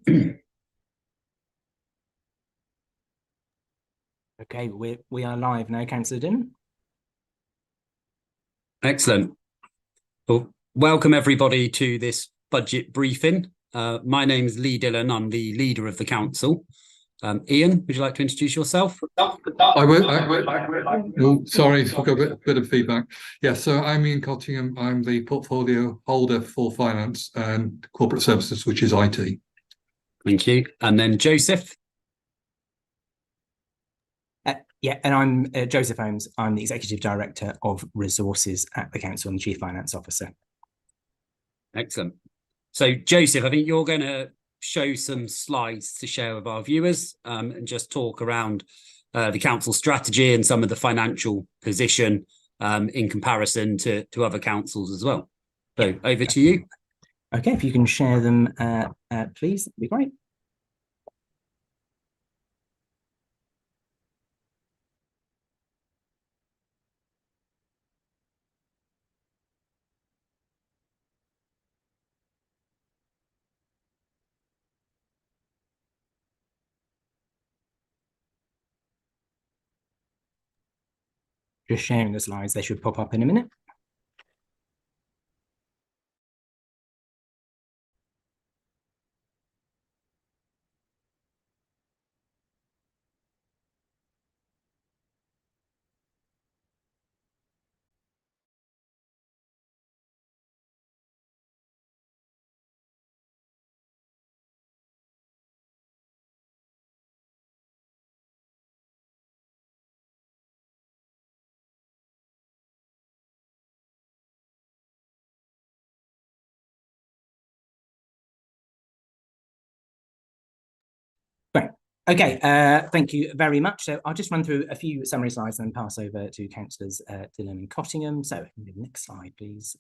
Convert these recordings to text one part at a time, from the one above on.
Okay, we are live now, Councillor Din. Excellent. Well, welcome everybody to this budget briefing. My name is Lee Dillon. I'm the leader of the council. Ian, would you like to introduce yourself? I will. Oh, sorry, I've got a bit of feedback. Yeah, so I'm Ian Cottingham. I'm the portfolio holder for finance and corporate services, which is IT. Thank you. And then Joseph. Yeah, and I'm Joseph Holmes. I'm the Executive Director of Resources at the Council and Chief Finance Officer. Excellent. So, Joseph, I think you're going to show some slides to share with our viewers and just talk around the council strategy and some of the financial position in comparison to other councils as well. So, over to you. Okay, if you can share them, please, that'd be great. Just sharing the slides, they should pop up in a minute. Great. Okay, thank you very much. So I'll just run through a few summary slides and then pass over to Councillors Dillon and Cottingham. So the next slide, please.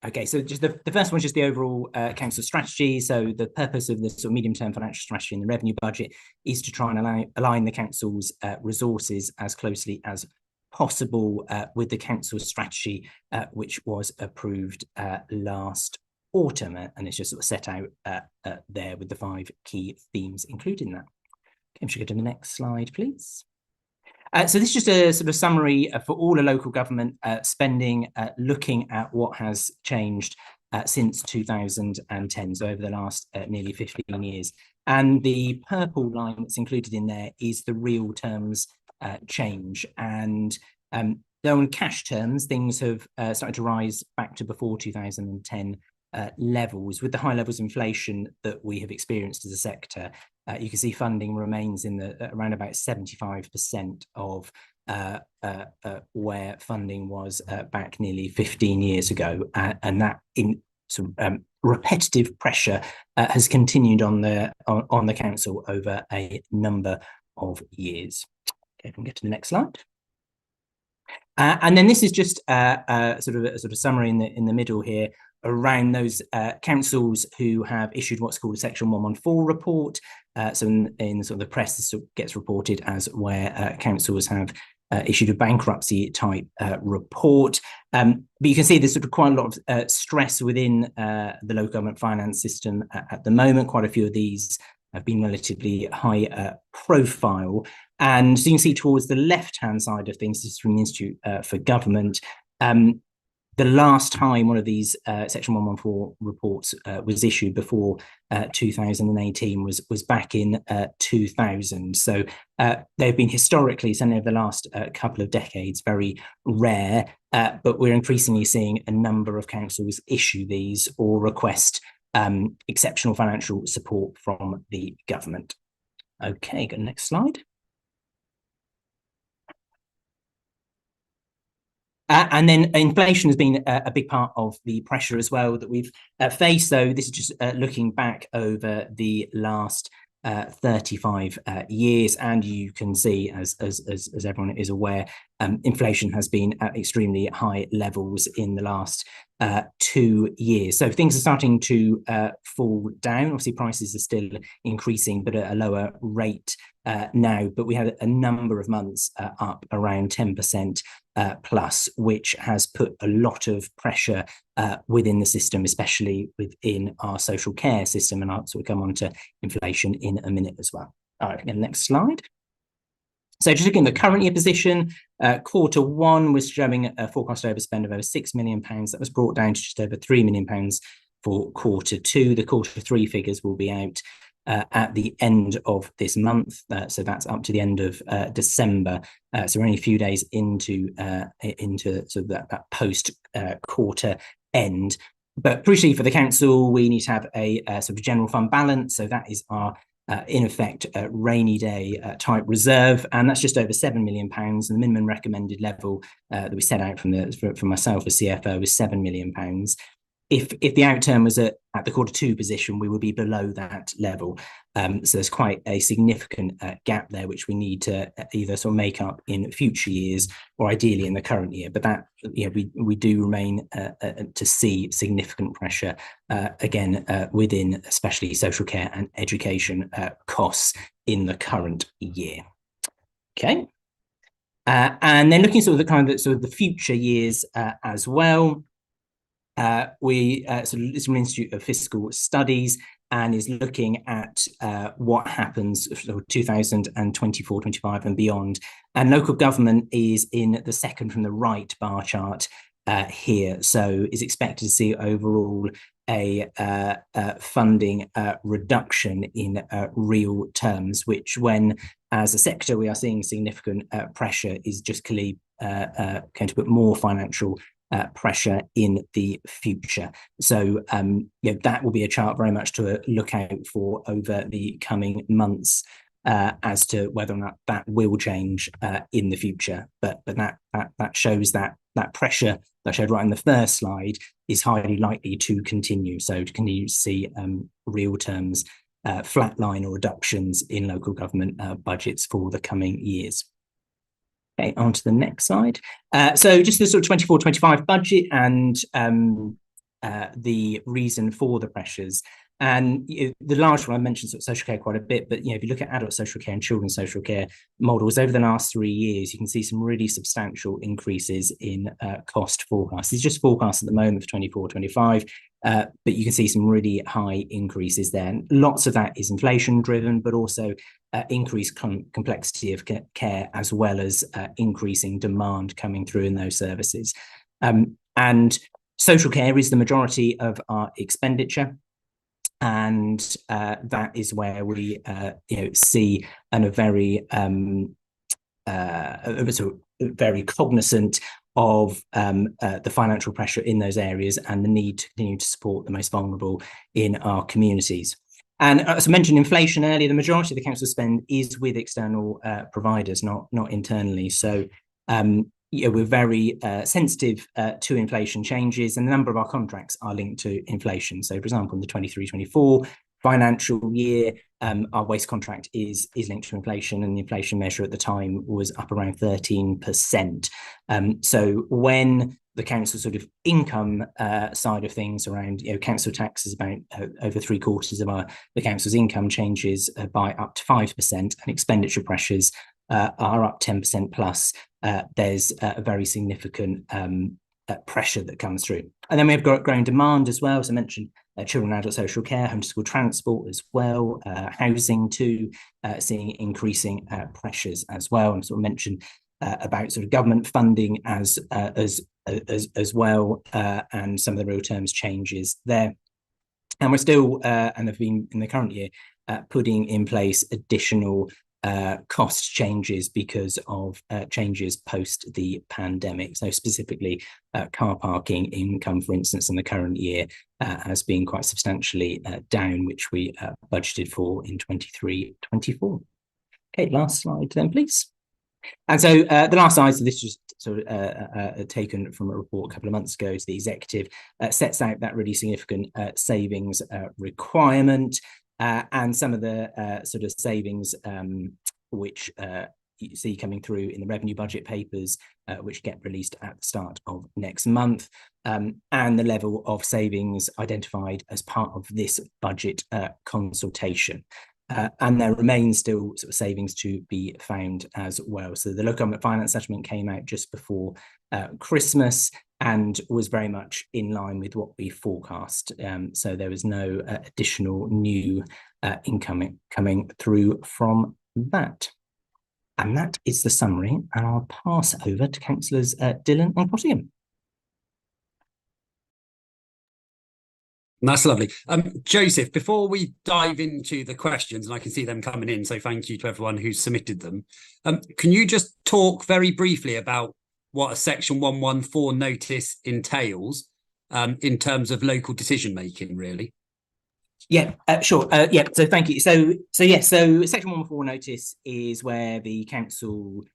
Okay, so just the first one is just the overall council strategy. So the purpose of the sort of medium-term financial strategy and the revenue budget is to try and align the council's resources as closely as possible with the council strategy, which was approved last autumn, and it's just sort of set out there with the 5 key themes included in that. Okay, we should go to the next slide, please. So this is just a sort of summary for all the local government spending, looking at what has changed since 2010, so over the last nearly 15 years. And the purple line that's included in there is the real terms change. And though in cash terms, things have started to rise back to before 2010 levels. With the high levels of inflation that we have experienced as a sector, you can see funding remains in the around about 75% of where funding was back nearly 15 years ago, and that in sort of repetitive pressure has continued on the council over a number of years. Okay, if we can get to the next slide. And then this is just a sort of summary in the middle here around those councils who have issued what's called a Section 114 report. So in sort of the press, this gets reported as where councils have issued a bankruptcy type report. But you can see there's sort of quite a lot of stress within the local government finance system at the moment. Quite a few of these have been relatively high profile. And so you can see towards the left-hand side of things, this is from the Institute for Government, the last time one of these Section 114 reports was issued before 2018 was back in 2000. So they've been historically, certainly over the last couple of decades, very rare, but we're increasingly seeing a number of councils issue these or request exceptional financial support from the government. Okay, go to the next slide. And then inflation has been a big part of the pressure as well that we've faced. So this is just looking back over the last 35 years, and you can see, as everyone is aware, inflation has been at extremely high levels in the last 2 years. So things are starting to fall down. Obviously, prices are still increasing, but at a lower rate now. But we had a number of months up around 10% plus, which has put a lot of pressure within the system, especially within our social care system. And I'll sort of come on to inflation in a minute as well. All right, again, next slide. So just looking at the current year position, Q1 was showing a forecast overspend of over £6 million. That was brought down to just over £3 million for Q2. The Q3 figures will be out at the end of this month, so that's up to the end of December. So we're only a few days into sort of that post quarter end. But crucially for the council, we need to have a sort of general fund balance. So that is our in effect, rainy day type reserve, and that's just over £7 million. And the minimum recommended level that we set out from myself as CFO is £7 million. If the outturn was at the Q2 position, we would be below that level. So there's quite a significant gap there, which we need to either sort of make up in future years or ideally in the current year. But that, we do remain to see significant pressure again within especially social care and education costs in the current year. Okay. And then looking sort of the future years as well. We sort of Lisbon Institute of Fiscal Studies and is looking at what happens for 2024-25 and beyond. And local government is in the second from the right bar chart here. So is expected to see overall a funding reduction in real terms, which when as a sector we are seeing significant pressure is just clearly going to put more financial pressure in the future. So that will be a chart very much to look out for over the coming months as to whether or not that will change in the future. But that shows that pressure that I showed right in the first slide is highly likely to continue. So to continue to see real terms flatline or reductions in local government budgets for the coming years. Okay, on to the next slide. So just the sort of 24-25 budget and the reason for the pressures. And the large one, I mentioned sort of social care quite a bit, but if you look at adult social care and children's social care models over the last 3 years, you can see some really substantial increases in cost forecasts. It's just forecasts at the moment for 24-25, but you can see some really high increases there. And lots of that is inflation driven, but also increased complexity of care, as well as increasing demand coming through in those services. And social care is the majority of our expenditure. And that is where we see a very very cognizant of the financial pressure in those areas and the need to continue to support the most vulnerable in our communities. And as I mentioned inflation earlier, the majority of the council spend is with external providers, not internally. So we're very sensitive to inflation changes, and a number of our contracts are linked to inflation. So, for example, in the 23-24 financial year, our waste contract is linked to inflation, and the inflation measure at the time was up around 13%. So when the council sort of income side of things around, council tax is about over 3/4 of the council's income changes by up to 5%, and expenditure pressures are up 10% plus. There's a very significant pressure that comes through. And then we've got growing demand as well. As I mentioned, children and adult social care, home to school transport as well, housing too, seeing increasing pressures as well. And sort of mentioned about sort of government funding as well, and some of the real terms changes there. And we're still, and have been in the current year, putting in place additional cost changes because of changes post the pandemic. So specifically car parking income, for instance, in the current year has been quite substantially down, which we budgeted for in 23-24. Okay, last slide then, please. And so the last slide, so this was sort of taken from a report a couple of months ago, is the executive sets out that really significant savings requirement. And some of the sort of savings which you see coming through in the revenue budget papers, which get released at the start of next month, and the level of savings identified as part of this budget consultation. And there remains still sort of savings to be found as well. So the local government finance settlement came out just before Christmas and was very much in line with what we forecast. So there was no additional new income coming through from that. And that is the summary. And I'll pass over to Councillors Dillon and Cottingham. That's lovely. Joseph, before we dive into the questions, and I can see them coming in, so thank you to everyone who submitted them. Can you just talk very briefly about what a Section 114 notice entails in terms of local decision making, really? Yeah, sure. Yeah, so thank you. So Section 114 notice is where the council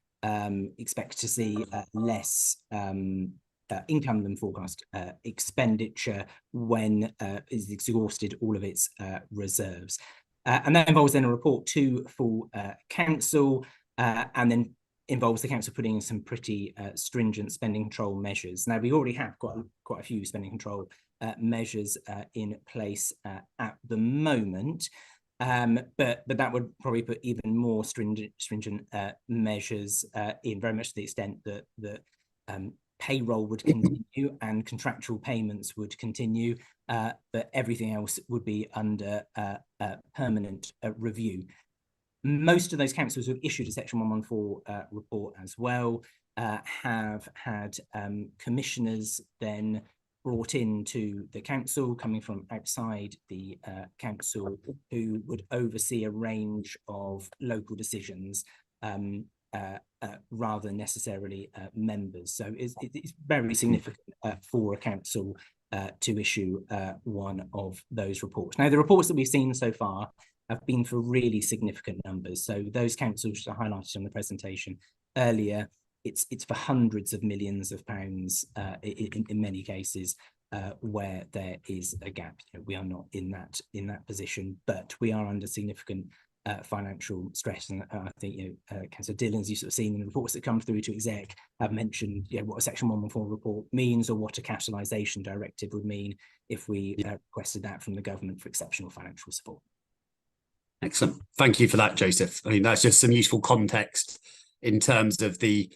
expects to see less income than forecast expenditure when it's exhausted all of its reserves. And that involves then a report to full council and then involves the council putting in some pretty stringent spending control measures. Now, we already have quite a few spending control measures in place at the moment. But that would probably put even more stringent measures in, very much to the extent that payroll would continue and contractual payments would continue, but everything else would be under permanent review. Most of those councils who have issued a Section 114 report as well have had commissioners then brought into the council, coming from outside the council, who would oversee a range of local decisions rather than necessarily members. So it's very significant for a council to issue one of those reports. Now, the reports that we've seen so far have been for really significant numbers. So those councils that I highlighted on the presentation earlier, it's for hundreds of millions of pounds in many cases where there is a gap. You know, we are not in that position, but we are under significant financial stress. And I think, Councillor Dillon, as you've sort of seen in the reports that come through to exec, have mentioned what a Section 114 report means, or what a capitalisation directive would mean if we requested that from the government for exceptional financial support. Excellent. Thank you for that, Joseph. I mean, that's just some useful context in terms of the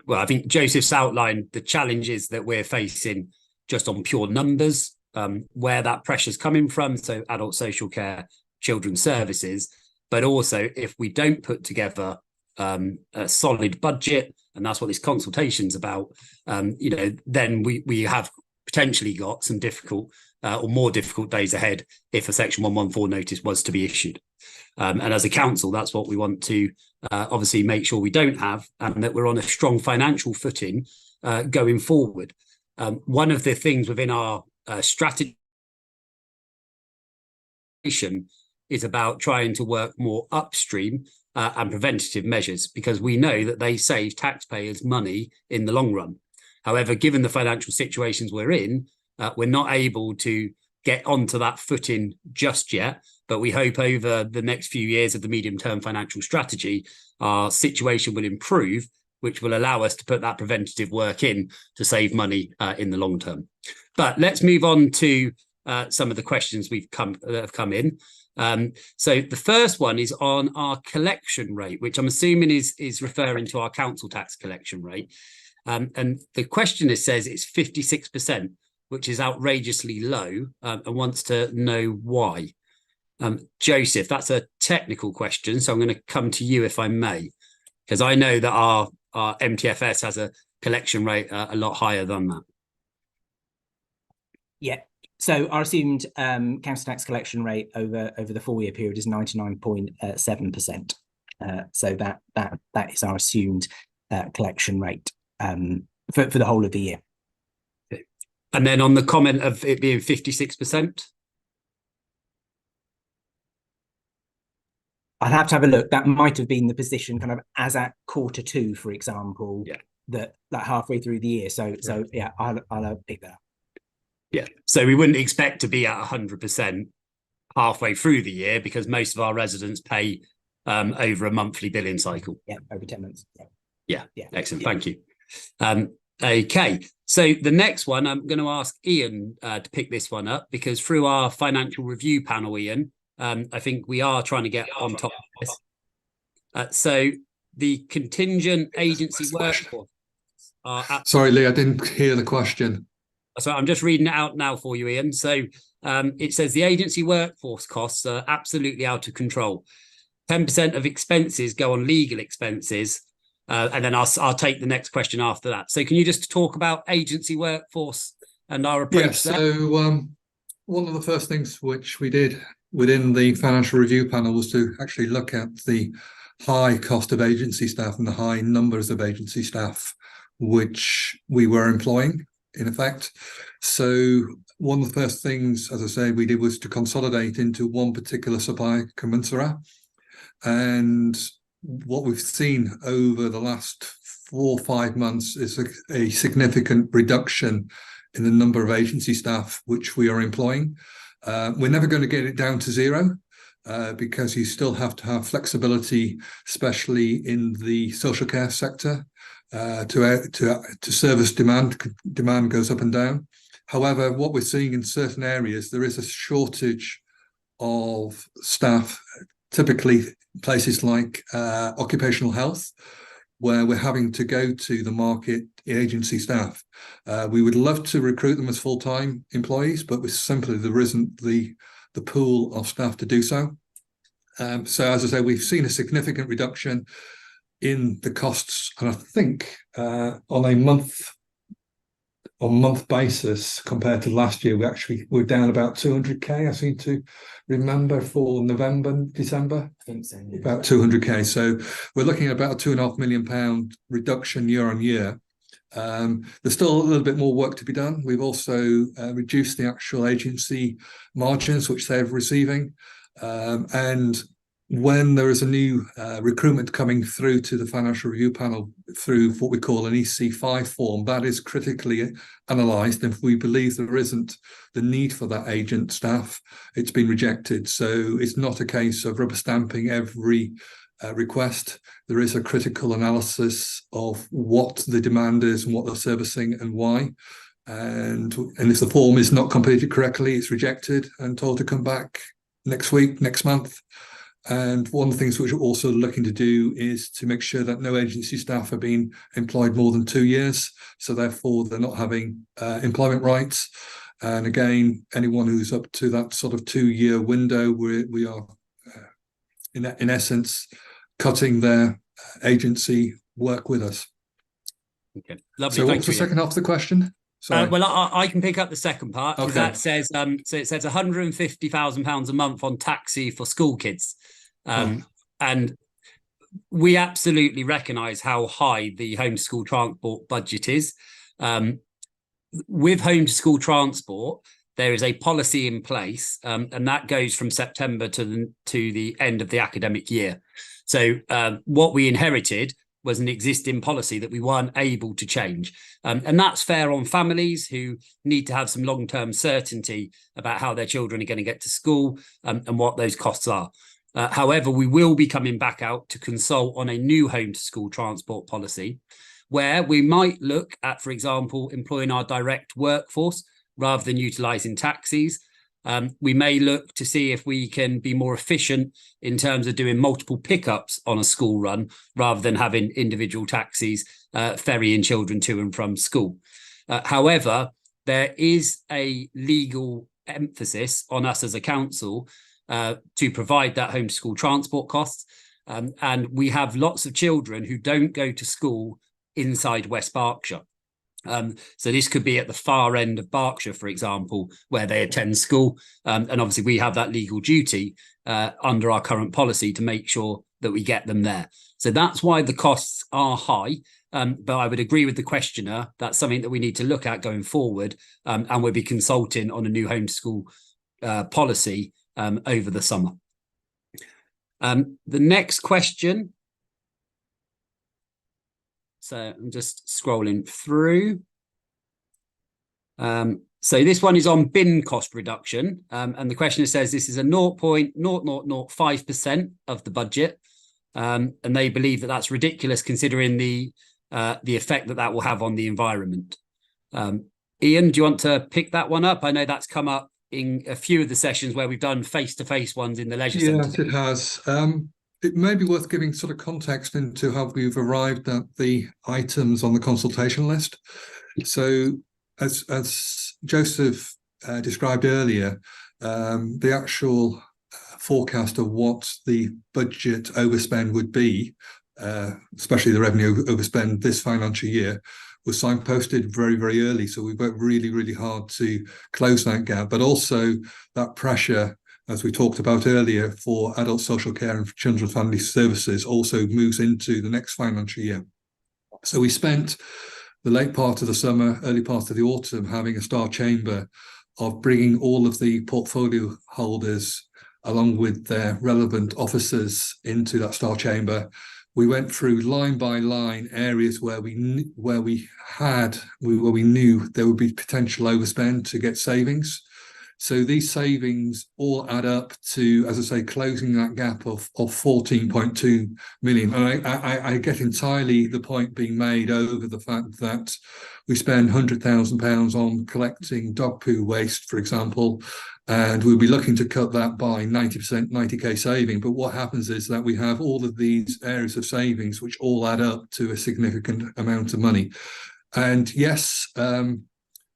well, I think Joseph's outlined the challenges that we're facing just on pure numbers, where that pressure's coming from, so adult social care, children's services, but also if we don't put together a solid budget, and that's what this consultation's about, then we have potentially got some difficult or more difficult days ahead if a Section 114 notice was to be issued. And as a council, that's what we want to obviously make sure we don't have, and that we're on a strong financial footing going forward. One of the things within our strategy is about trying to work more upstream and preventative measures, because we know that they save taxpayers money in the long run. However, given the financial situations we're in, we're not able to get onto that footing just yet, but we hope over the next few years of the medium-term financial strategy, our situation will improve, which will allow us to put that preventative work in to save money in the long term. But let's move on to some of the questions that have come in. So the first one is on our collection rate, which I'm assuming is referring to our council tax collection rate. And the questioner says it's 56%, which is outrageously low, and wants to know why. Joseph, that's a technical question, so I'm going to come to you if I may, because I know that our MTFS has a collection rate a lot higher than that. Yeah. So our assumed council tax collection rate over the 4-year period is 99.7%. So that is our assumed collection rate for the whole of the year. Okay. And then on the comment of it being 56%? I'd have to have a look. That might have been the position kind of as at Q2, for example, that halfway through the year. So yeah, I'll pick that up. Yeah, so we wouldn't expect to be at 100% halfway through the year, because most of our residents pay over a monthly billing cycle. Yeah, over 10 months. Yeah. Excellent. Thank you. Okay, so the next one, I'm going to ask Ian to pick this one up, because through our financial review panel, Ian, I think we are trying to get on top of this. So the contingent agency workforce are... Sorry, Lee, I didn't hear the question. So I'm just reading it out now for you, Ian. So it says the agency workforce costs are absolutely out of control. 10% of expenses go on legal expenses. And then I'll take the next question after that. So can you just talk about agency workforce and our approach there? So one of the first things which we did within the financial review panel was to actually look at the high cost of agency staff and the high numbers of agency staff which we were employing, in effect. So one of the first things, as I say, we did was to consolidate into one particular supply commensurate. And what we've seen over the last 4 or 5 months is a significant reduction in the number of agency staff which we are employing. We're never going to get it down to zero because you still have to have flexibility, especially in the social care sector, to service demand. Demand goes up and down. However, what we're seeing in certain areas, there is a shortage of staff, typically places like occupational health, where we're having to go to the market agency staff. We would love to recruit them as full-time employees, but there isn't the pool of staff to do so. So as I say, we've seen a significant reduction in the costs, and I think on a month basis compared to last year, we're down about 200k. I seem to remember for November, December. I think so. Yeah. About 200k. So we're looking at about a £2.5 million reduction year on year. There's still a little bit more work to be done. We've also reduced the actual agency margins which they're receiving, and when there is a new recruitment coming through to the financial review panel through what we call an EC5 form, that is critically analysed. If we believe there isn't the need for that agent staff, it's been rejected. So it's not a case of rubber stamping every request. There is a critical analysis of what the demand is and what they're servicing and why. And if the form is not completed correctly, it's rejected and told to come back next week, next month. And one of the things which we're also looking to do is to make sure that no agency staff are being employed more than 2 years. So therefore, they're not having employment rights. And again, anyone who's up to that sort of 2-year window, we are, in essence, cutting their agency work with us. Okay, lovely. So what's the second half of the question? Well, I can pick up the second part. Okay. That says, so it says £150,000 a month on taxi for school kids. And we absolutely recognise how high the home to school transport budget is. With home to school transport, there is a policy in place, and that goes from September to the end of the academic year. So what we inherited was an existing policy that we weren't able to change. And that's fair on families who need to have some long-term certainty about how their children are going to get to school and what those costs are. However, we will be coming back out to consult on a new home to school transport policy where we might look at, for example, employing our direct workforce rather than utilising taxis. We may look to see if we can be more efficient in terms of doing multiple pickups on a school run rather than having individual taxis ferrying children to and from school. However, there is a legal emphasis on us as a council to provide that home to school transport costs. And we have lots of children who don't go to school inside West Berkshire. So this could be at the far end of Berkshire, for example, where they attend school. And obviously we have that legal duty under our current policy to make sure that we get them there. So that's why the costs are high. But I would agree with the questioner. That's something that we need to look at going forward. And we'll be consulting on a new home to school policy over the summer. The next question. So I'm just scrolling through. So this one is on bin cost reduction. And the questioner says this is a 0.0005% of the budget. And they believe that that's ridiculous considering the effect that that will have on the environment. Ian, do you want to pick that one up? I know that's come up in a few of the sessions where we've done face-to-face ones in the leisure centre. Yes, it has. It may be worth giving sort of context into how we've arrived at the items on the consultation list. So, as Joseph described earlier, the actual forecast of what the budget overspend would be, especially the revenue overspend this financial year, was signposted very, very early. So we worked really, really hard to close that gap, but also that pressure, as we talked about earlier, for adult social care and for children and family services also moves into the next financial year. So we spent the late part of the summer, early part of the autumn, having a star chamber of bringing all of the portfolio holders along with their relevant officers into that star chamber. We went through line by line areas where we knew there would be potential overspend to get savings. So these savings all add up to, as I say, closing that gap of 14.2 million. And I get entirely the point being made over the fact that we spend £100,000 on collecting dog poo waste, for example, and we'll be looking to cut that by 90%, 90k saving. But what happens is that we have all of these areas of savings which all add up to a significant amount of money. And yes,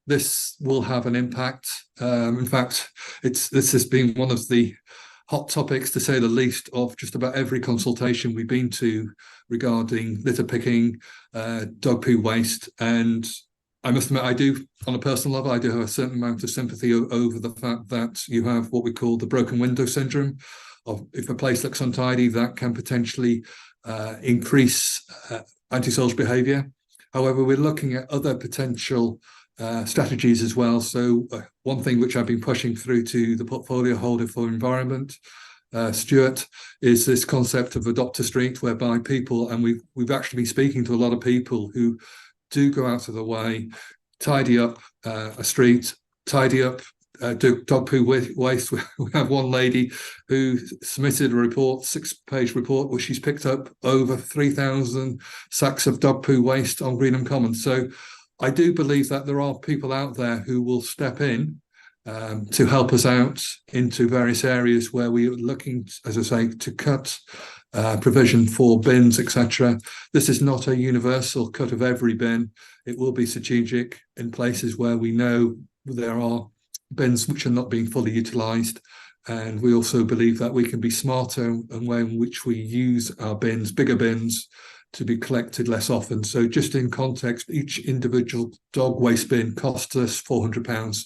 this will have an impact. In fact, this has been one of the hot topics, to say the least, of just about every consultation we've been to regarding litter picking, dog poo waste. And I must admit, I do, on a personal level, I do have a certain amount of sympathy over the fact that you have what we call the broken window syndrome. Of if a place looks untidy, that can potentially increase antisocial behaviour. However, we're looking at other potential strategies as well. So one thing which I've been pushing through to the portfolio holder for environment, Stuart, is this concept of Adopt a Street, whereby people, and we've actually been speaking to a lot of people who do go out of the way, tidy up a street, tidy up dog poo waste. We have one lady who submitted a report, 6-page report, where she's picked up over 3,000 sacks of dog poo waste on Greenham Common. So I do believe that there are people out there who will step in to help us out into various areas where we are looking, as I say, to cut provision for bins, etc. This is not a universal cut of every bin. It will be strategic in places where we know there are bins which are not being fully utilised. And we also believe that we can be smarter in the way in which we use our bins, bigger bins, to be collected less often. So just in context, each individual dog waste bin costs us £400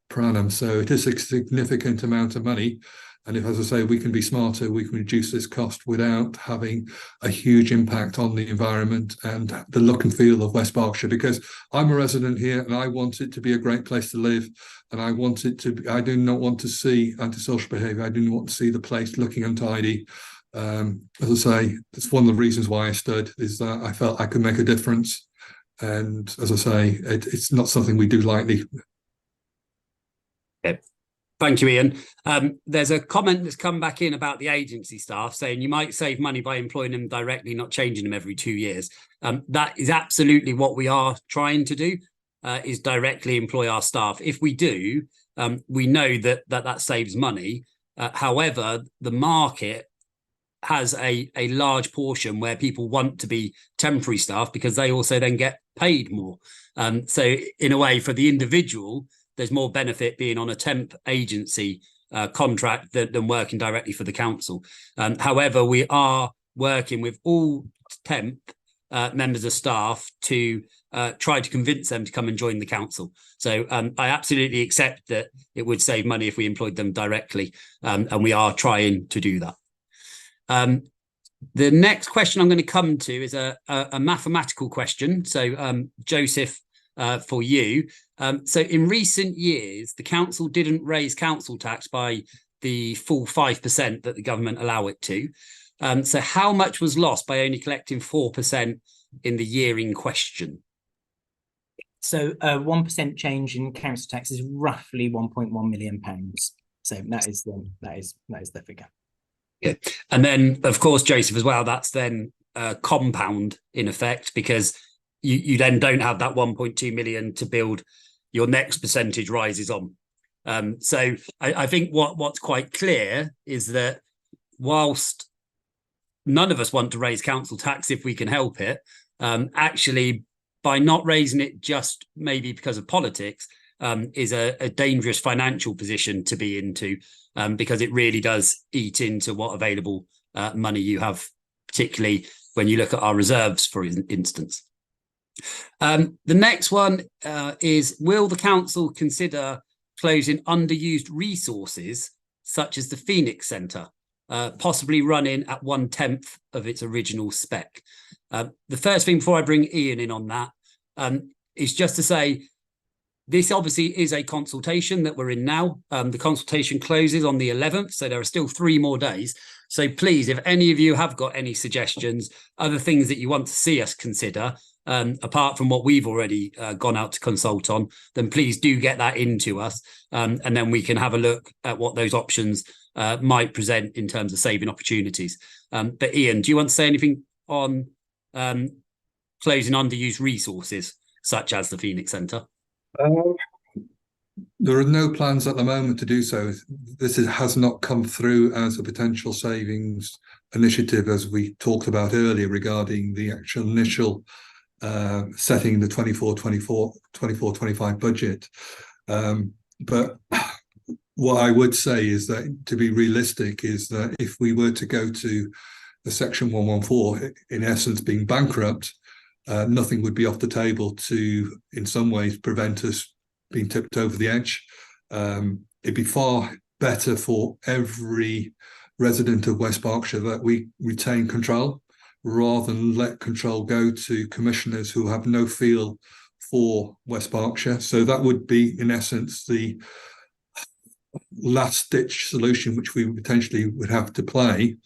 per annum. So it is a significant amount of money. And if, as I say, we can be smarter, we can reduce this cost without having a huge impact on the environment and the look and feel of West Berkshire. Because I'm a resident here and I want it to be a great place to live. And I want it to be, I do not want to see antisocial behaviour. I do not want to see the place looking untidy. As I say, it's one of the reasons why I stood, is that I felt I could make a difference. And as I say, it's not something we do lightly. Yep. Thank you, Ian. There's a comment that's come back in about the agency staff saying you might save money by employing them directly, not changing them every 2 years. That is absolutely what we are trying to do, is directly employ our staff. If we do, we know that saves money. However, the market has a large portion where people want to be temporary staff because they also then get paid more. So in a way, for the individual, there's more benefit being on a temp agency contract than working directly for the council. However, we are working with all temp members of staff to try to convince them to come and join the council. So I absolutely accept that it would save money if we employed them directly, and we are trying to do that. The next question I'm going to come to is a mathematical question. So Joseph, for you. So in recent years, the council didn't raise council tax by the full 5% that the government allow it to. So how much was lost by only collecting 4% in the year in question? So a 1% change in council tax is roughly £1.1 million. So that is the figure. Yeah. And then, of course, Joseph, as well, that's then compound in effect, because you then don't have that 1.2 million to build your next percentage rises on. So I think what's quite clear is that whilst none of us want to raise council tax if we can help it, actually by not raising it just maybe because of politics is a dangerous financial position to be into, because it really does eat into what available money you have, particularly when you look at our reserves, for instance. The next one is, will the council consider closing underused resources such as the Phoenix Centre, possibly running at 1/10 of its original spec? The first thing before I bring Ian in on that is just to say, this obviously is a consultation that we're in now. The consultation closes on the 11th, so there are still 3 more days. So please, if any of you have got any suggestions, other things that you want to see us consider, apart from what we've already gone out to consult on, then please do get that into us. And then we can have a look at what those options might present in terms of saving opportunities. But Ian, do you want to say anything on closing underused resources, such as the Phoenix Centre? There are no plans at the moment to do so. This has not come through as a potential savings initiative, as we talked about earlier regarding the actual initial setting the 24-25 budget. But what I would say is that, to be realistic, is that if we were to go to the Section 114, in essence being bankrupt, nothing would be off the table to, in some ways, prevent us being tipped over the edge. It'd be far better for every resident of West Berkshire that we retain control, rather than let control go to commissioners who have no feel for West Berkshire. So that would be, in essence, the last-ditch solution which we potentially would have to play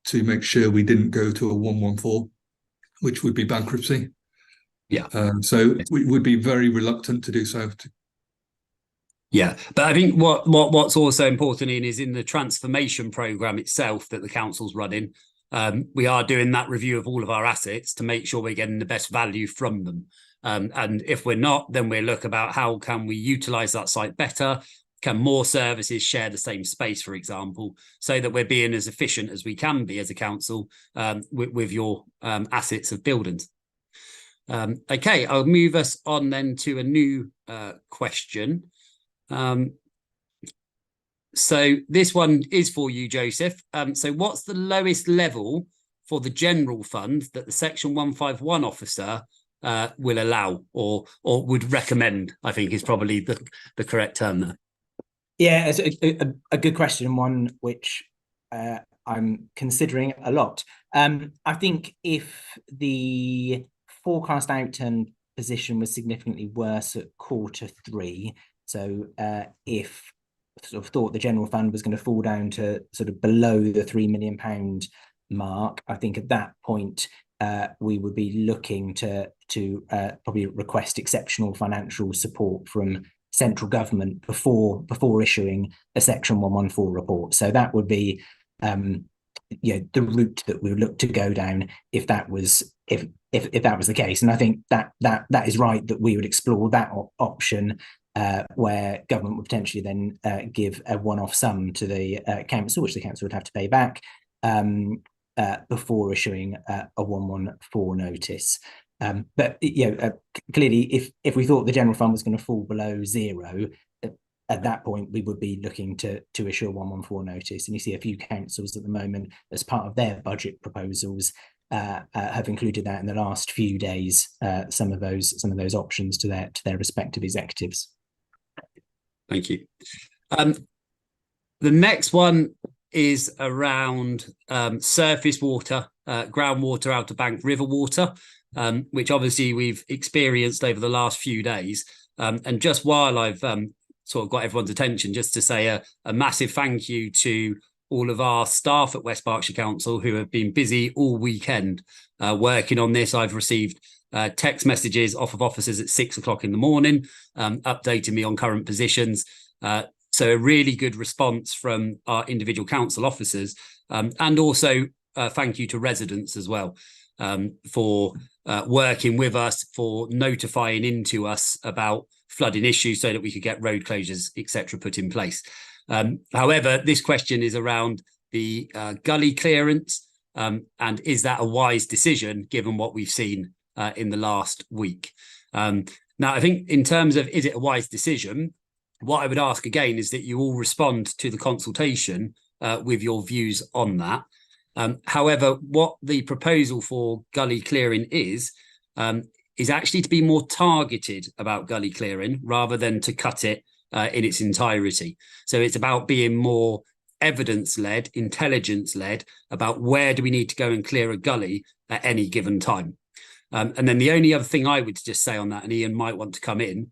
to make sure we didn't go to a 114, which would be bankruptcy. Yeah. So we would be very reluctant to do so. Yeah, but I think what's also important is in the transformation programme itself that the council's running, we are doing that review of all of our assets to make sure we're getting the best value from them. And if we're not, then we'll look about how can we utilise that site better? Can more services share the same space, for example, so that we're being as efficient as we can be as a council with your assets of buildings. Okay, I'll move us on then to a new question. So this one is for you, Joseph. So what's the lowest level for the general fund that the Section 151 officer will allow or would recommend, I think is probably the correct term there. Yeah, it's a good question, one which I'm considering a lot. I think if the forecast outturn position was significantly worse at Q3, so if sort of thought the general fund was going to fall down to sort of below the £3 million mark, I think at that point we would be looking to probably request exceptional financial support from central government before issuing a Section 114 report. So that would be the route that we would look to go down if that was the case. And I think that is right, that we would explore that option where government would potentially then give a one-off sum to the council, which the council would have to pay back before issuing a 114 notice. But clearly, if we thought the general fund was going to fall below zero, at that point we would be looking to issue a 114 notice. And you see a few councils at the moment, as part of their budget proposals, have included that in the last few days. Some of those options to their respective executives. Thank you. The next one is around surface water, groundwater, outer bank, river water, which obviously we've experienced over the last few days. And just while I've sort of got everyone's attention, just to say a massive thank you to all of our staff at West Berkshire Council who have been busy all weekend working on this. I've received text messages off of officers at 6 o'clock in the morning, updating me on current positions. So a really good response from our individual council officers, and also thank you to residents as well. for working with us, for notifying into us about flooding issues so that we could get road closures, etc., put in place. However, this question is around the gully clearance, and is that a wise decision given what we've seen in the last week? Now, I think in terms of is it a wise decision, what I would ask again is that you all respond to the consultation with your views on that. However, what the proposal for gully clearing is actually to be more targeted about gully clearing rather than to cut it in its entirety. So it's about being more evidence-led, intelligence-led about where do we need to go and clear a gully at any given time. And then the only other thing I would just say on that, and Ian might want to come in,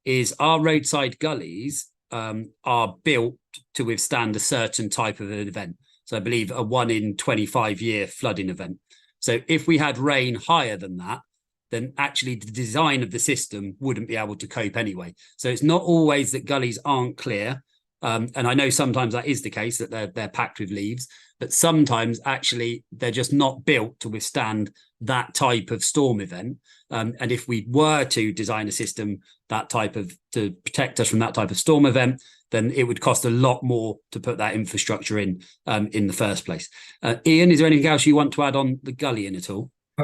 is our roadside gullies are built to withstand a certain type of an event. So I believe a 1 in 25 year flooding event. So if we had rain higher than that, then actually the design of the system wouldn't be able to cope anyway. So it's not always that gullies aren't clear. And I know sometimes that is the case, that they're packed with leaves, but sometimes actually they're just not built to withstand that type of storm event. And if we were to design a system to protect us from that type of storm event, then it would cost a lot more to put that infrastructure in the first place. Ian, is there anything else you want to add on the gullying at all? I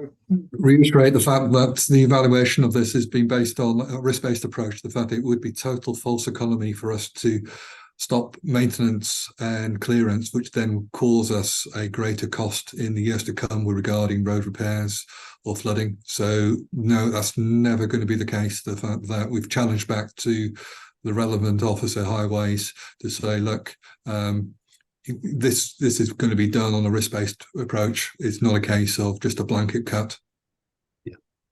reiterate the fact that the evaluation of this has been based on a risk-based approach, the fact that it would be total false economy for us to stop maintenance and clearance, which then cause us a greater cost in the years to come regarding road repairs or flooding. So no, that's never going to be the case. The fact that we've challenged back to the relevant officer highways to say, look, this is going to be done on a risk-based approach. It's not a case of just a blanket cut.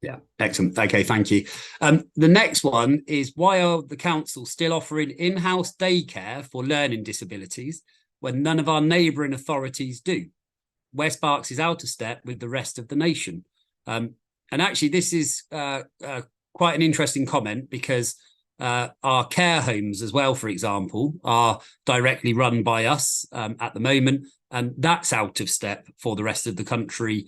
Yeah, excellent. Okay, thank you. The next one is, why are the council still offering in-house daycare for learning disabilities when none of our neighbouring authorities do? West Berks is out of step with the rest of the nation. And actually, this is quite an interesting comment, because our care homes as well, for example, are directly run by us at the moment, and that's out of step for the rest of the country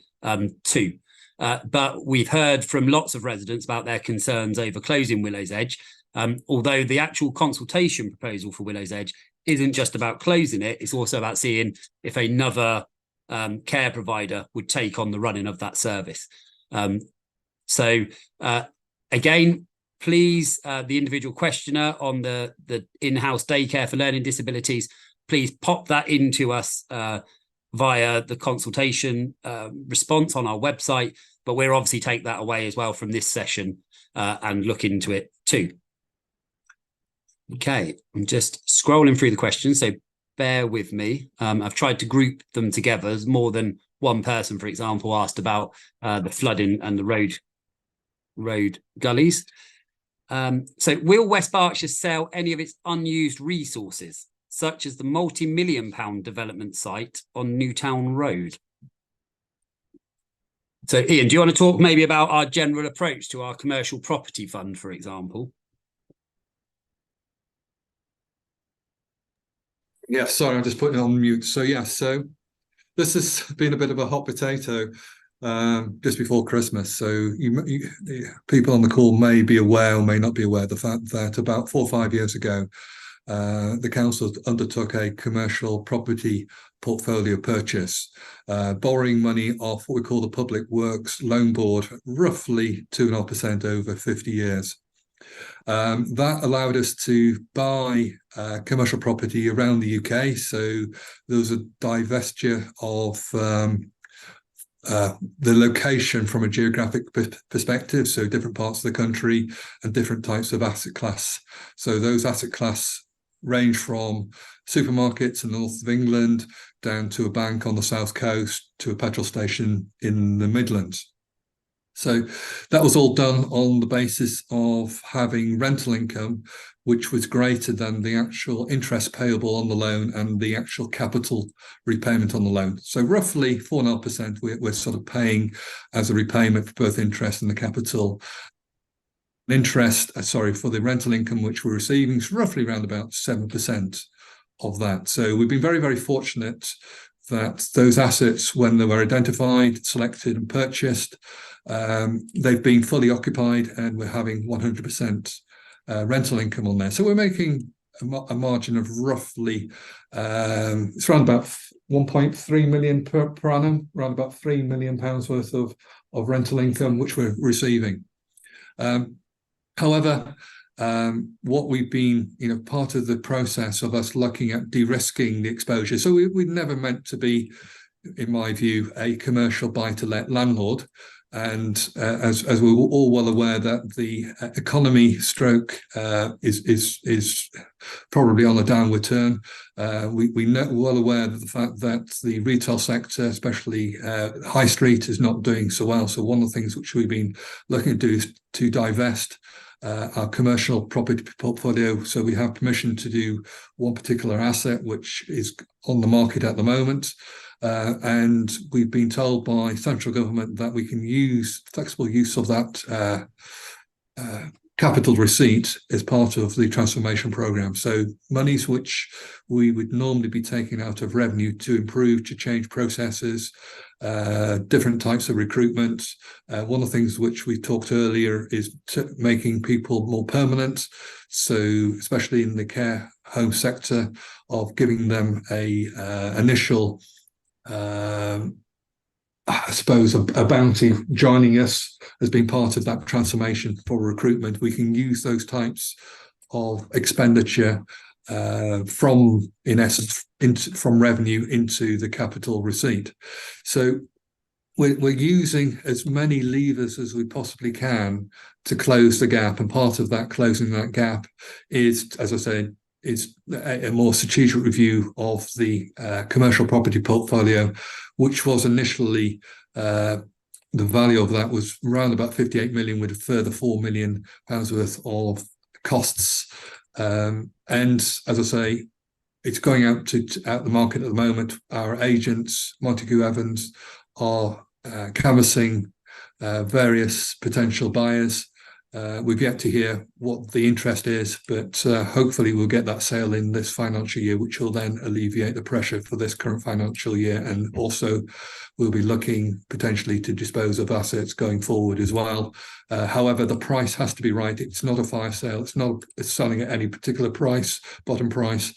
too. But we've heard from lots of residents about their concerns over closing Willow's Edge, although the actual consultation proposal for Willow's Edge isn't just about closing it, it's also about seeing if another care provider would take on the running of that service. So again, please, the individual questioner on the in-house daycare for learning disabilities, please pop that into us via the consultation response on our website, but we'll obviously take that away as well from this session and look into it too. Okay, I'm just scrolling through the questions, so bear with me. I've tried to group them together. As more than one person, for example, asked about the flooding and the road gullies. So will West Berkshire sell any of its unused resources, such as the multi-million-pound development site on Newtown Road? So, Ian, do you want to talk maybe about our general approach to our commercial property fund, for example? Yeah, sorry, I'm just putting it on mute. So, yeah, so this has been a bit of a hot potato just before Christmas. So people on the call may be aware or may not be aware of the fact that about 4 or 5 years ago, the council undertook a commercial property portfolio purchase, borrowing money off what we call the Public Works Loan Board, roughly 2.5% over 50 years. That allowed us to buy commercial property around the UK. So there was a divestiture of the location from a geographic perspective, so different parts of the country and different types of asset class. So those asset class range from supermarkets in the north of England down to a bank on the south coast to a petrol station in the Midlands. So that was all done on the basis of having rental income, which was greater than the actual interest payable on the loan and the actual capital repayment on the loan. So roughly 4.5% we're sort of paying as a repayment for both interest and the capital. Interest, for the rental income which we're receiving is roughly around about 7% of that. So we've been very, very fortunate that those assets, when they were identified, selected and purchased, they've been fully occupied and we're having 100% rental income on there. So we're making a margin of roughly, it's around about 1.3 million per annum, around about £3 million worth of rental income, which we're receiving. However, what we've been, part of the process of us looking at de-risking the exposure. So we've never meant to be, in my view, a commercial buy-to-let landlord. And as we're all well aware that the economy stroke is probably on a downward turn. We know well aware of the fact that the retail sector, especially high street, is not doing so well. So one of the things which we've been looking to do is to divest our commercial property portfolio. So we have permission to do one particular asset, which is on the market at the moment. And we've been told by central government that we can use flexible use of that capital receipt as part of the transformation program. So monies which we would normally be taking out of revenue to improve, to change processes, different types of recruitment. One of the things which we talked earlier is making people more permanent. So especially in the care home sector, of giving them a initial I suppose a bounty joining us as being part of that transformation for recruitment. We can use those types of expenditure from revenue into the capital receipt. So we're using as many levers as we possibly can to close the gap, and part of that closing that gap is, as I said, is a more strategic review of the commercial property portfolio, which was initially, the value of that was around about 58 million, with a further £4 million worth of costs. And as I say, it's going out the market at the moment. Our agents, Montague Evans, are canvassing various potential buyers. We've yet to hear what the interest is, but hopefully we'll get that sale in this financial year, which will then alleviate the pressure for this current financial year. And also we'll be looking potentially to dispose of assets going forward as well. However, the price has to be right. It's not a fire sale. It's selling at any particular price, bottom price.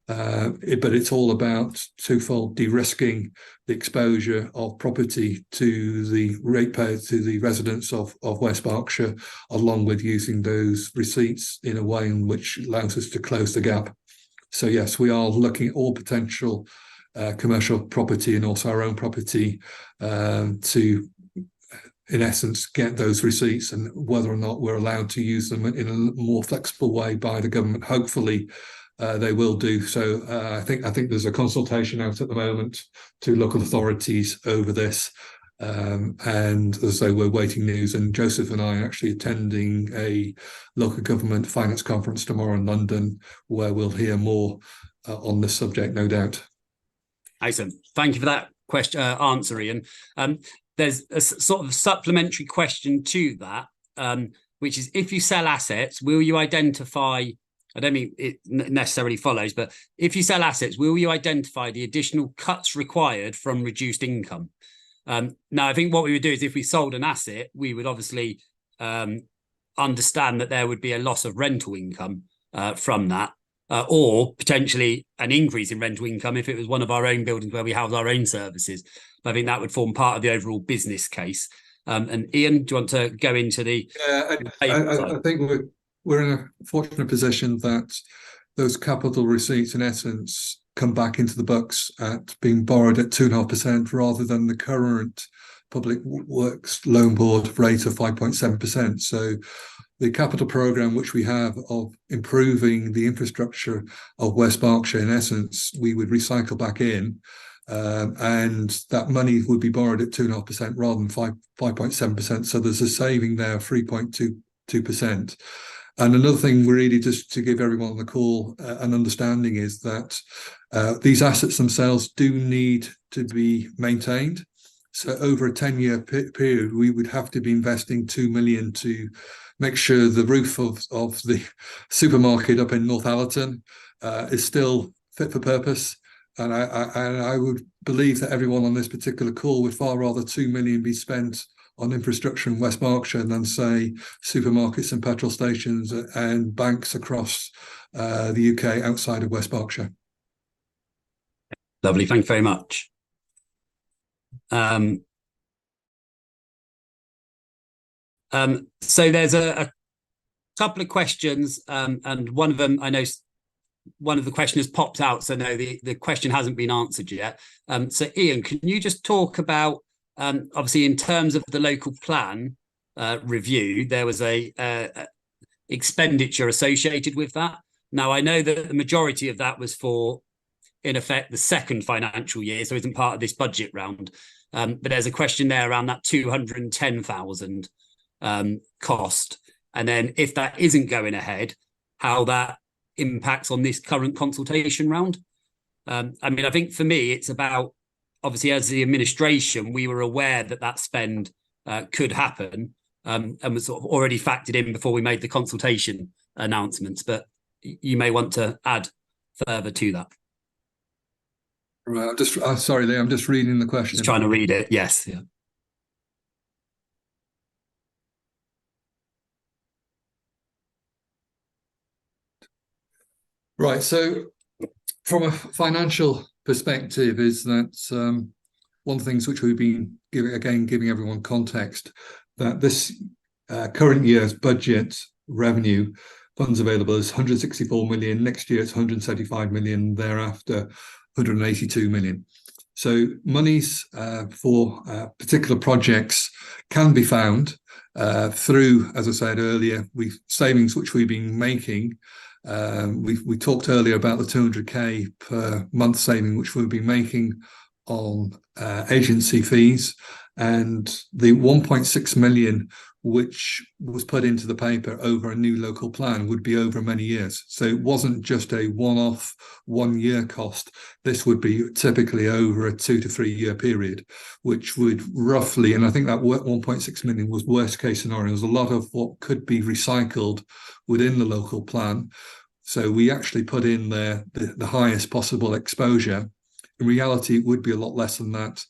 But it's all about twofold: de-risking the exposure of property to the ratepayers, to the residents of West Berkshire, along with using those receipts in a way in which allows us to close the gap. So yes, we are looking at all potential commercial property and also our own property to, in essence, get those receipts, and whether or not we're allowed to use them in a more flexible way by the government. Hopefully they will do so. I think there's a consultation out at the moment to local authorities over this. And as I say, we're waiting news, and Joseph and I are actually attending a local government finance conference tomorrow in London, where we'll hear more on this subject, no doubt. Excellent. Thank you for that question, answer, Ian. There's a sort of supplementary question to that, which is, if you sell assets, will you identify, I don't mean it necessarily follows, but if you sell assets, will you identify the additional cuts required from reduced income? Now, I think what we would do is, if we sold an asset, we would obviously understand that there would be a loss of rental income from that, or potentially an increase in rental income if it was one of our own buildings where we house our own services. But I think that would form part of the overall business case. And Ian, do you want to go into the... I think we're in a fortunate position that those capital receipts, in essence, come back into the books at being borrowed at 2.5% rather than the current Public Works Loan Board rate of 5.7%. So the capital programme which we have of improving the infrastructure of West Berkshire, in essence, we would recycle back in, and that money would be borrowed at 2.5% rather than 5.7%. So there's a saving there of 3.22%. And another thing, really, just to give everyone on the call an understanding, is that these assets themselves do need to be maintained. So over a 10-year period, we would have to be investing 2 million to make sure the roof of the supermarket up in Northallerton is still fit for purpose. And I would believe that everyone on this particular call would far rather 2 million be spent on infrastructure in West Berkshire than, say, supermarkets and petrol stations and banks across the UK outside of West Berkshire. Lovely, thank you very much. So there's a couple of questions, and one of them, I know one of the questioners popped out, so no, the question hasn't been answered yet. So Ian, can you just talk about, obviously in terms of the local plan review, there was a expenditure associated with that. Now, I know that the majority of that was for, in effect, the second financial year, so it isn't part of this budget round. But there's a question there around that 210,000 cost. And then if that isn't going ahead, how that impacts on this current consultation round. I mean, I think for me, it's about, obviously, as the administration, we were aware that that spend could happen and was sort of already factored in before we made the consultation announcements. But you may want to add further to that. Right, sorry, Lee, I'm just reading the question. Just trying to read it. Yes. Yeah. Right. So from a financial perspective is that one of the things which we've been giving everyone context, that this current year's budget revenue funds available is 164 million. Next year it's 175 million. Thereafter, 182 million. So monies for particular projects can be found through, as I said earlier, savings which we've been making. We talked earlier about the 200k per month saving which we'll be making on agency fees, and the 1.6 million which was put into the paper over a new local plan would be over many years. So it wasn't just a one-off 1 year cost. This would be typically over a 2 to 3 year period, which would roughly, and I think that 1.6 million was worst case scenario. There's a lot of what could be recycled within the local plan. So we actually put in there the highest possible exposure. In reality, it would be a lot less than that.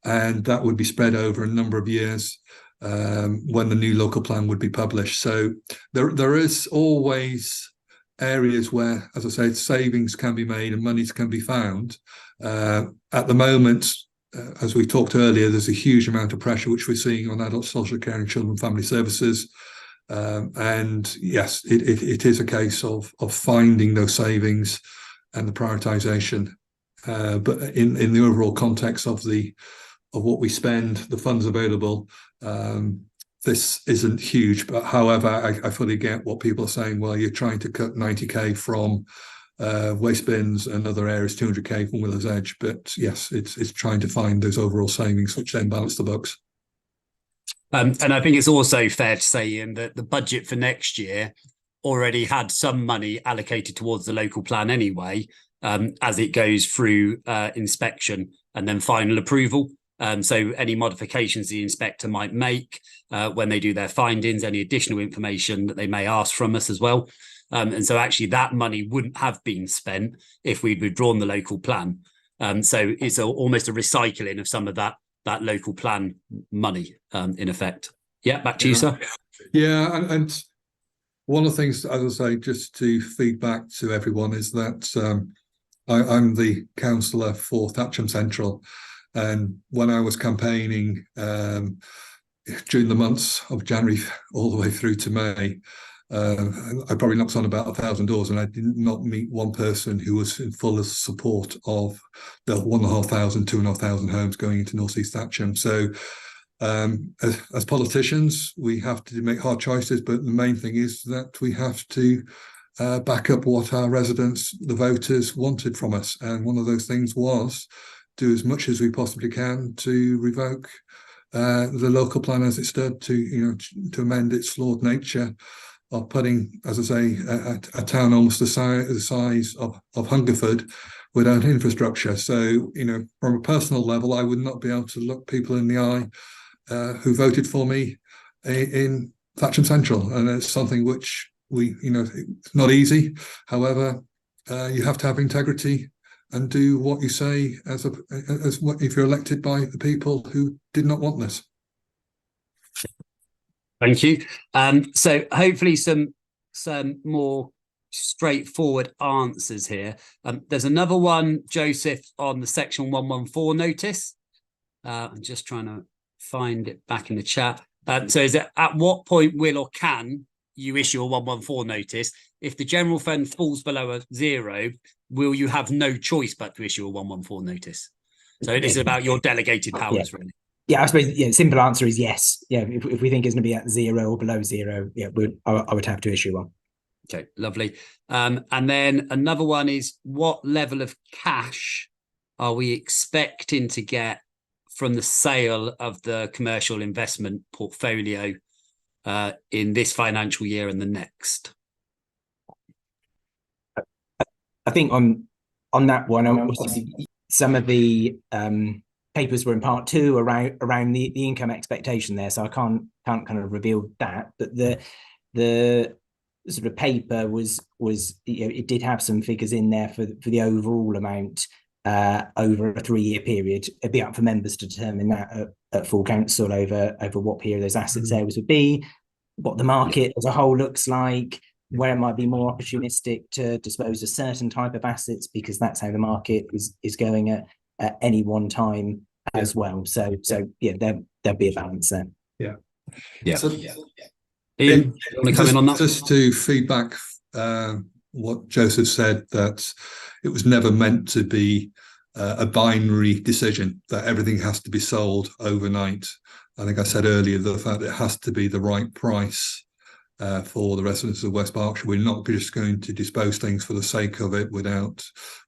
And that would be spread over a number of years when the new local plan would be published. So there is always areas where, as I said, savings can be made and monies can be found. At the moment, as we talked earlier, there's a huge amount of pressure which we're seeing on adult social care and children and family services. And yes, it is a case of finding those savings and the prioritisation. But in the overall context of what we spend, the funds available, this isn't huge. But however, I fully get what people are saying. Well, you're trying to cut 90k from waste bins and other areas, 200k from Willows Edge. But yes, it's trying to find those overall savings, which then balance the books. And I think it's also fair to say, Ian, that the budget for next year already had some money allocated towards the local plan anyway, as it goes through inspection and then final approval. So any modifications the inspector might make when they do their findings, any additional information that they may ask from us as well. And so actually that money wouldn't have been spent if we'd withdrawn the local plan. So it's almost a recycling of some of that local plan money in effect. Yeah, back to you, sir. Yeah, and one of the things, as I say, just to feed back to everyone, is that I'm the councillor for Thatcham Central. And when I was campaigning during the months of January all the way through to May, I probably knocked on about 1,000 doors, and I did not meet one person who was in full support of the 1,500, 2,500 homes going into North East Thatcham. So as politicians, we have to make hard choices, but the main thing is that we have to back up what our residents, the voters, wanted from us. And one of those things was do as much as we possibly can to revoke the local plan as it stood, to amend its flawed nature of putting, as I say, a town almost the size of Hungerford without infrastructure. So, from a personal level, I would not be able to look people in the eye who voted for me in Thatcham Central. And it's something which it's not easy. However, you have to have integrity and do what you say as what if you're elected by the people who did not want this. Thank you. So hopefully some more straightforward answers here. There's another one, Joseph, on the section 114 notice. I'm just trying to find it back in the chat. So is it at what point will or can you issue a 114 notice? If the general fund falls below a 0, will you have no choice but to issue a 114 notice? So this is about your delegated powers, really. Yeah, I suppose simple answer is yes. Yeah, if we think it's going to be at 0 or below 0, yeah, I would have to issue one. Okay, lovely. And then another one is, what level of cash are we expecting to get from the sale of the commercial investment portfolio in this financial year and the next? I think on that one, some of the papers were in part 2 around the income expectation there, so I can't kind of reveal that. But the sort of paper was it did have some figures in there for the overall amount over a 3-year period. It'd be up for members to determine that at full council over what period those asset sales would be, what the market as a whole looks like, where it might be more opportunistic to dispose of certain type of assets, because that's how the market is going at any one time as well. So yeah, there'll be a balance there. Yeah. So, Ian, you want to come in on that? Just to feedback what Joseph said, that it was never meant to be a binary decision that everything has to be sold overnight. I think I said earlier the fact that it has to be the right price for the residents of West Berkshire. We're not just going to dispose things for the sake of it without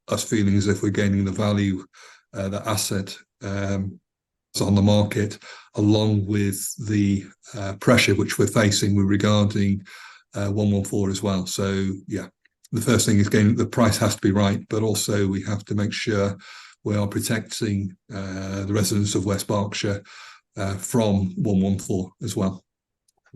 us feeling as if we're gaining the value the asset on the market, along with the pressure which we're facing with regarding 114 as well. So yeah, the first thing is the price has to be right, but also we have to make sure we are protecting the residents of West Berkshire from 114 as well.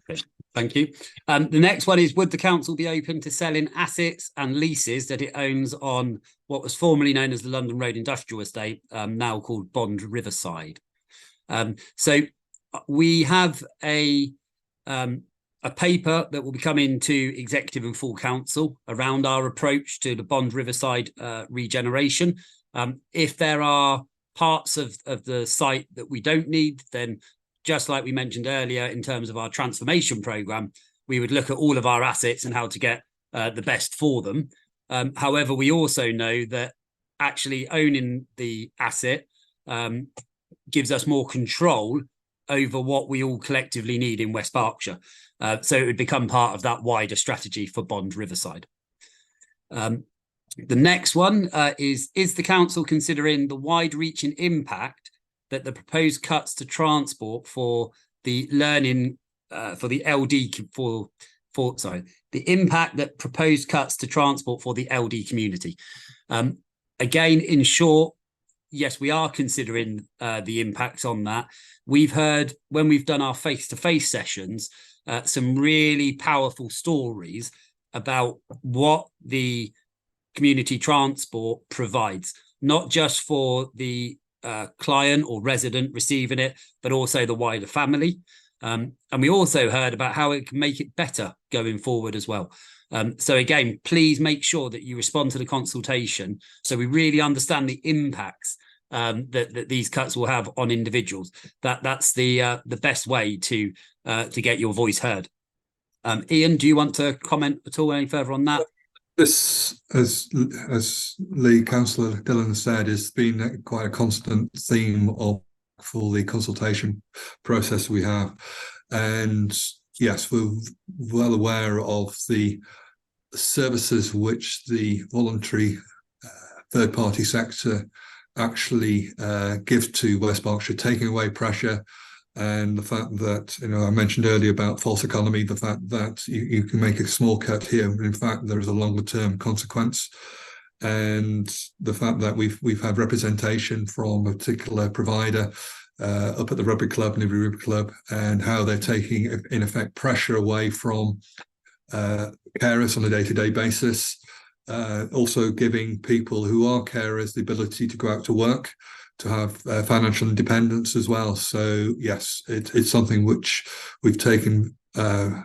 Okay. Thank you. The next one is, would the council be open to selling assets and leases that it owns on what was formerly known as the London Road Industrial Estate, now called Bond Riverside? So we have a paper that will be coming to executive and full council around our approach to the Bond Riverside regeneration. If there are parts of the site that we don't need, then just like we mentioned earlier, in terms of our transformation program, we would look at all of our assets and how to get the best for them. However, we also know that actually owning the asset gives us more control over what we all collectively need in West Berkshire. So it would become part of that wider strategy for Bond Riverside. The next one is the council considering the wide-reaching impact that the proposed cuts to transport for the learning for the impact that proposed cuts to transport for the LD community? Again, in short, yes, we are considering the impacts on that. We've heard, when we've done our face-to-face sessions, some really powerful stories about what the community transport provides, not just for the client or resident receiving it, but also the wider family. And we also heard about how it can make it better going forward as well. So again, please make sure that you respond to the consultation so we really understand the impacts that these cuts will have on individuals. That's the best way to get your voice heard. Ian, do you want to comment at all any further on that? This, as Lee, Councillor Dillon said, has been quite a constant theme for the consultation process we have. And yes, we're well aware of the services which the voluntary third-party sector actually give to West Berkshire, taking away pressure. And the fact that, I mentioned earlier about false economy, the fact that you can make a small cut here, but in fact there is a longer term consequence. And the fact that we've had representation from a particular provider up at the rugby club, Newbury Rugby Club, and how they're taking, in effect, pressure away from carers on a day-to-day basis. also giving people who are carers the ability to go out to work, to have financial independence as well. So yes, it's something which we've taken a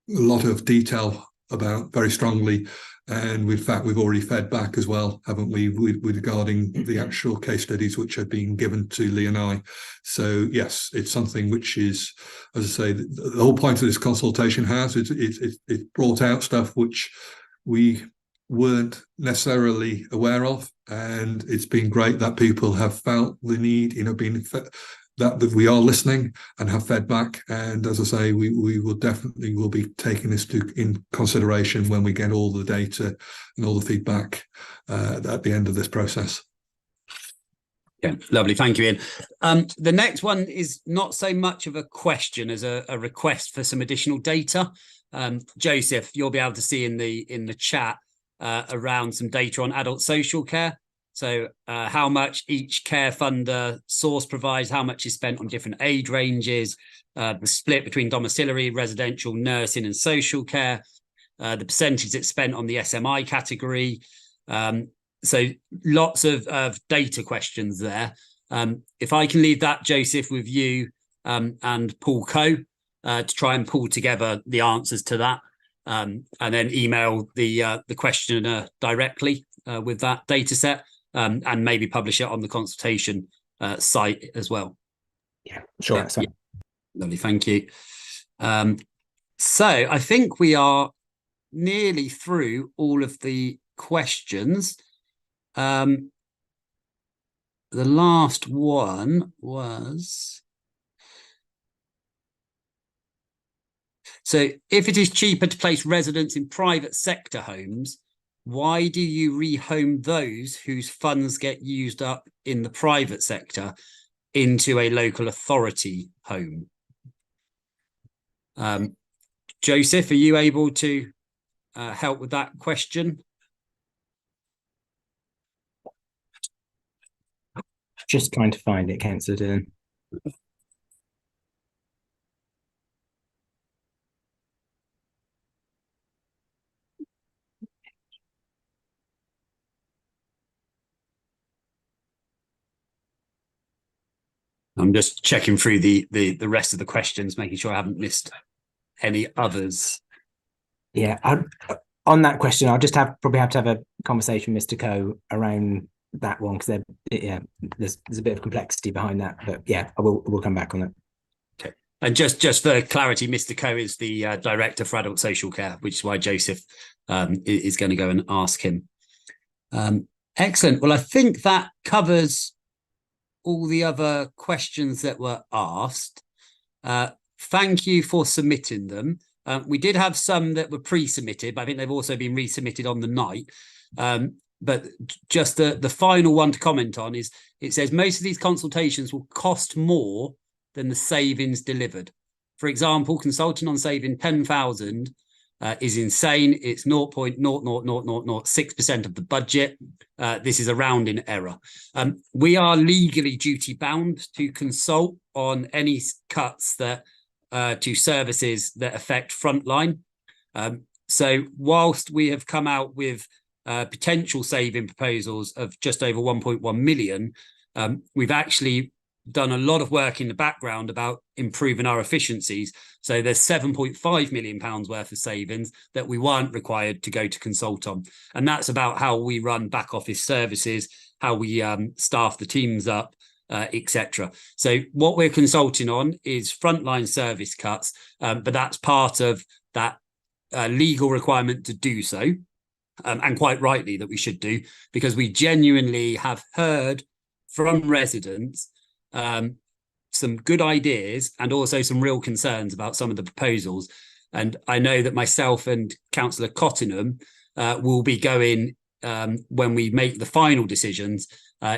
lot of detail about very strongly, and in fact we've already fed back as well, haven't we, with regarding the actual case studies which have been given to Lee and I. So yes, it's something which is, as I say, the whole point of this consultation has it's brought out stuff which we weren't necessarily aware of, and it's been great that people have felt the need, that we are listening and have fed back. And as I say, we will definitely will be taking this in consideration when we get all the data and all the feedback at the end of this process. Yeah, lovely. Thank you, Ian. The next one is not so much of a question as a request for some additional data. Joseph, you'll be able to see in the chat around some data on adult social care. So how much each care funder source provides, how much is spent on different age ranges, the split between domiciliary, residential, nursing and social care, the percentage that's spent on the SMI category. So lots of data questions there. If I can leave that, Joseph, with you and Paul Coe to try and pull together the answers to that, and then email the questioner directly with that data set. And maybe publish it on the consultation site as well. Yeah, sure. That's fine. Yeah. Lovely, thank you. So I think we are nearly through all of the questions. The last one was... So if it is cheaper to place residents in private sector homes, why do you rehome those whose funds get used up in the private sector into a local authority home? Joseph, are you able to help with that question? Just trying to find it, Councillor Dillon. I'm just checking through the rest of the questions, making sure I haven't missed any others. Yeah, on that question, I'll just probably have to have a conversation with Mr. Coe around that one, because there's a bit of complexity behind that. But yeah, we'll come back on that. Okay. And just for clarity, Mr. Coe is the Director for Adult Social Care, which is why Joseph is going to go and ask him. Excellent. Well, I think that covers all the other questions that were asked. Thank you for submitting them. We did have some that were pre-submitted, but I think they've also been resubmitted on the night. But just the final one to comment on is, it says most of these consultations will cost more than the savings delivered. For example, consulting on saving 10,000 is insane. It's 0.00006% of the budget. This is a rounding error. We are legally duty bound to consult on any cuts that to services that affect frontline. So whilst we have come out with potential saving proposals of just over 1.1 million, we've actually done a lot of work in the background about improving our efficiencies. So there's 7.5 million pounds worth of savings that we weren't required to go to consult on. And that's about how we run back office services, how we staff the teams up, etc. So what we're consulting on is frontline service cuts, but that's part of that legal requirement to do so. And quite rightly that we should do, because we genuinely have heard from residents some good ideas and also some real concerns about some of the proposals. And I know that myself and Councillor Cottingham will be going, when we make the final decisions,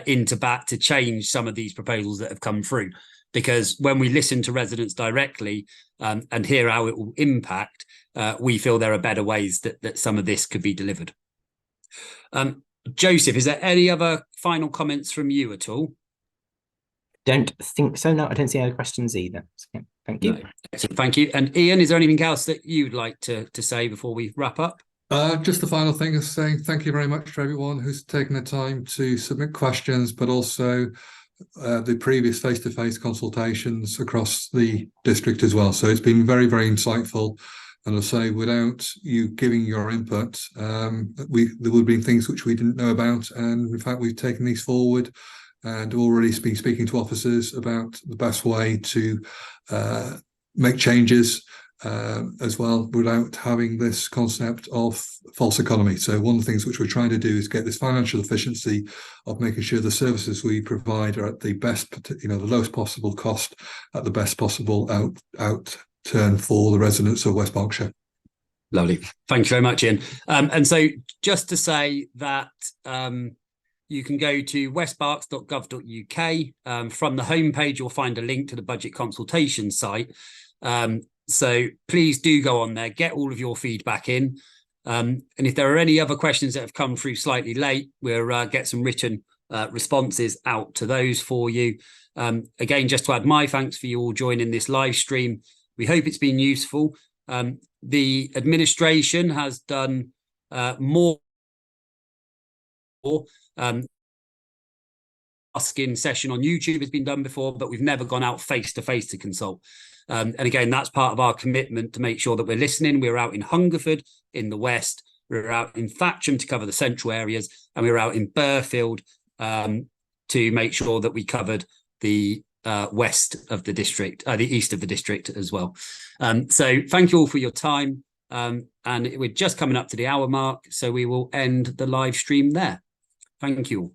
into bat to change some of these proposals that have come through. Because when we listen to residents directly and hear how it will impact, we feel there are better ways that some of this could be delivered. Joseph, is there any other final comments from you at all? Don't think so. No, I don't see any questions either. So, thank you. No. Excellent, thank you. And Ian, is there anything else that you'd like to say before we wrap up? Just the final thing is saying thank you very much to everyone who's taken the time to submit questions, but also the previous face-to-face consultations across the district as well. So it's been very, very insightful. And I'll say, without you giving your input, there would have been things which we didn't know about. And in fact, we've taken these forward and already been speaking to officers about the best way to make changes as well, without having this concept of false economy. So one of the things which we're trying to do is get this financial efficiency of making sure the services we provide are at the best, the lowest possible cost at the best possible outturn for the residents of West Berkshire. Lovely. Thank you very much, Ian. And so just to say that you can go to westberks.gov.uk. From the homepage, you'll find a link to the budget consultation site. So please do go on there, get all of your feedback in. And if there are any other questions that have come through slightly late, we'll get some written responses out to those for you. Again, just to add my thanks for you all joining this live stream. We hope it's been useful. The administration has done more asking session on YouTube has been done before, but we've never gone out face-to-face to consult. And again, that's part of our commitment to make sure that we're listening. We're out in Hungerford in the west, we're out in Thatcham to cover the central areas, and we're out in Burfield to make sure that we covered the west of the district, the east of the district as well. So thank you all for your time. And we're just coming up to the hour mark, so we will end the live stream there. Thank you all.